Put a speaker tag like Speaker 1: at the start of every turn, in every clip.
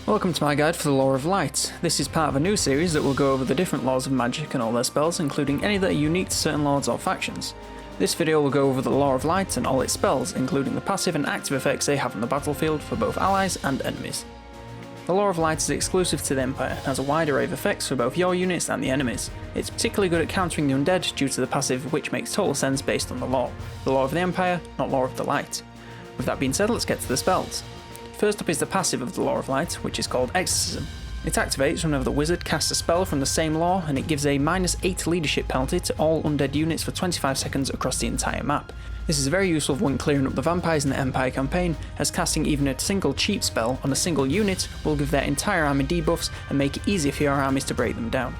Speaker 1: Welcome to my guide for the Lore of Light. This is part of a new series that will go over the different laws of magic and all their spells, including any that are unique to certain lords or factions. This video will go over the Lore of Light and all its spells, including the passive and active effects they have on the battlefield for both allies and enemies. The Lore of Light is exclusive to the Empire and has a wide array of effects for both your units and the enemies. It's particularly good at countering the undead due to the passive, which makes total sense based on the lore. The Lore of the Empire, not Lore of the Light. With that being said, let's get to the spells. First up is the passive of the Lore of Light, which is called Exorcism. It activates whenever the wizard casts a spell from the same lore, and it gives a -8 leadership penalty to all undead units for 25 seconds across the entire map. This is very useful when clearing up the vampires in the Empire campaign, as casting even a single cheap spell on a single unit will give their entire army debuffs and make it easier for your armies to break them down.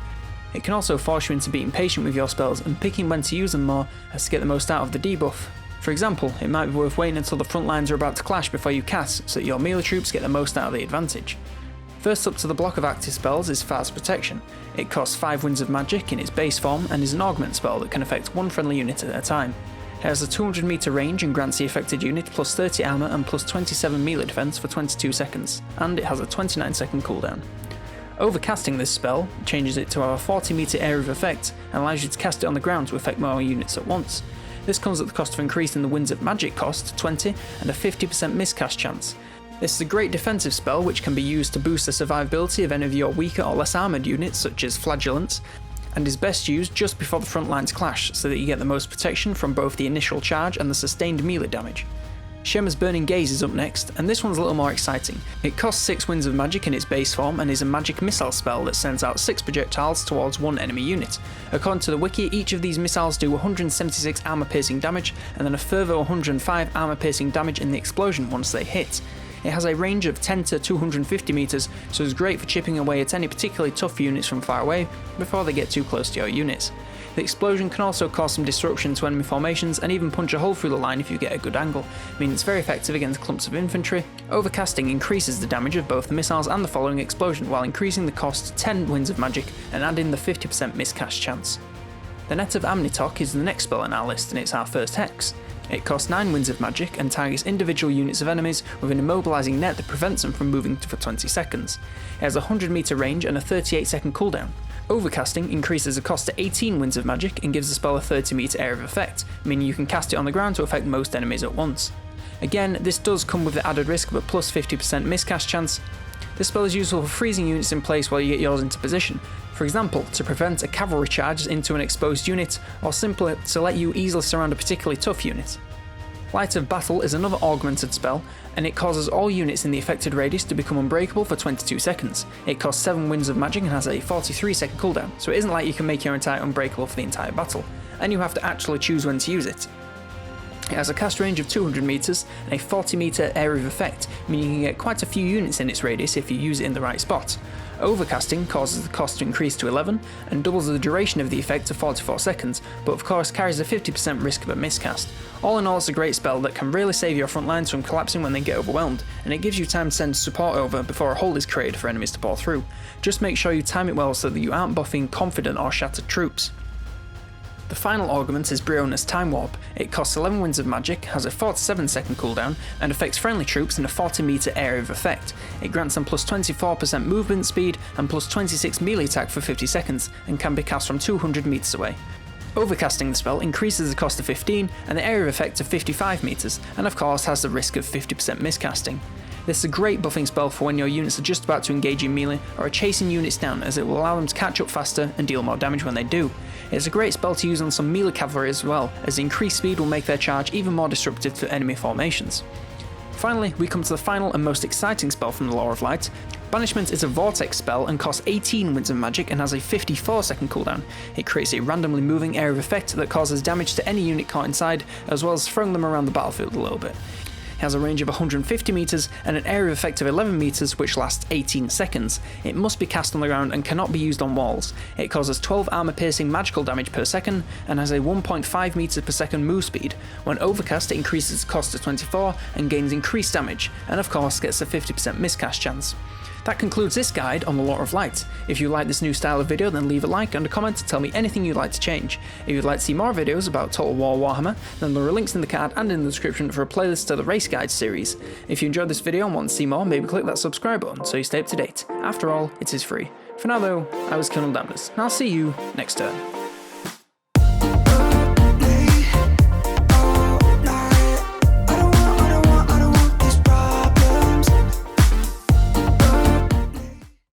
Speaker 1: It can also force you into being patient with your spells and picking when to use them more as to get the most out of the debuff. For example, it might be worth waiting until the front lines are about to clash before you cast, so that your melee troops get the most out of the advantage. First up to the block of active spells is Fast Protection. It costs 5 Winds of Magic in its base form and is an augment spell that can affect one friendly unit at a time. It has a 200 meter range and grants the affected unit plus 30 armor and plus 27 melee defense for 22 seconds, and it has a 29-second cooldown. Overcasting this spell changes it to have a 40 meter area of effect and allows you to cast it on the ground to affect more units at once. This comes at the cost of increasing the Winds of Magic cost to 20 and a 50% miscast chance. This is a great defensive spell which can be used to boost the survivability of any of your weaker or less armoured units such as Flagellants, and is best used just before the front lines clash so that you get the most protection from both the initial charge and the sustained melee damage. Shemma's Burning Gaze is up next, and this one's a little more exciting. It costs 6 Winds of Magic in its base form and is a magic missile spell that sends out 6 projectiles towards one enemy unit. According to the wiki, each of these missiles do 176 armor piercing damage and then a further 105 armor piercing damage in the explosion once they hit. It has a range of 10 to 250 meters, so it's great for chipping away at any particularly tough units from far away before they get too close to your units. The explosion can also cause some disruption to enemy formations and even punch a hole through the line if you get a good angle, meaning it's very effective against clumps of infantry. Overcasting increases the damage of both the missiles and the following explosion while increasing the cost to 10 Winds of Magic and adding the 50% miscast chance. The Net of Amnatok is the next spell in our list, and it's our first hex. It costs 9 Winds of Magic and targets individual units of enemies with an immobilizing net that prevents them from moving for 20 seconds. It has a 100 meter range and a 38-second cooldown. Overcasting increases the cost to 18 Winds of Magic and gives the spell a 30 meter area of effect, meaning you can cast it on the ground to affect most enemies at once. Again, this does come with the added risk of a plus 50% miscast chance. This spell is useful for freezing units in place while you get yours into position, for example, to prevent a cavalry charge into an exposed unit, or simply to let you easily surround a particularly tough unit. Light of Battle is another augmented spell, and it causes all units in the affected radius to become unbreakable for 22 seconds. It costs 7 Winds of Magic and has a 43-second cooldown, so it isn't like you can make your entire unbreakable for the entire battle, and you have to actually choose when to use it. It has a cast range of 200 meters and a 40 meter area of effect, meaning you can get quite a few units in its radius if you use it in the right spot. Overcasting causes the cost to increase to 11 and doubles the duration of the effect to 44 seconds, but of course carries a 50% risk of a miscast. All in all, it's a great spell that can really save your front lines from collapsing when they get overwhelmed, and it gives you time to send support over before a hole is created for enemies to pour through. Just make sure you time it well so that you aren't buffing confident or shattered troops. The final augment is Briona's Time Warp. It costs 11 Winds of Magic, has a 47-second cooldown, and affects friendly troops in a 40 meter area of effect. It grants them plus 24% movement speed and plus 26 melee attack for 50 seconds, and can be cast from 200 meters away. Overcasting the spell increases the cost to 15 and the area of effect to 55 meters, and of course has the risk of 50% miscasting. This is a great buffing spell for when your units are just about to engage in melee or are chasing units down, as it will allow them to catch up faster and deal more damage when they do. It's a great spell to use on some melee cavalry as well, as the increased speed will make their charge even more disruptive to enemy formations. Finally, we come to the final and most exciting spell from the Lore of Light. Banishment is a vortex spell and costs 18 Winds of Magic and has a 54-second cooldown. It creates a randomly moving area of effect that causes damage to any unit caught inside, as well as throwing them around the battlefield a little bit. It has a range of 150 meters and an area of effect of 11 meters, which lasts 18 seconds. It must be cast on the ground and cannot be used on walls. It causes 12 armor piercing magical damage per second and has a 1.5 meters per second move speed. When overcast, it increases its cost to 24 and gains increased damage, and of course gets a 50% miscast chance. That concludes this guide on the Lore of Light. If you like this new style of video, then leave a like and a comment to tell me anything you'd like to change. If you'd like to see more videos about Total War Warhammer, then there are links in the card and in the description for a playlist to the Race Guide series. If you enjoyed this video and want to see more, maybe click that subscribe button so you stay up to date. After all, it is free. For now though, I was COLONELDAMNEDERS, and I'll see you next turn.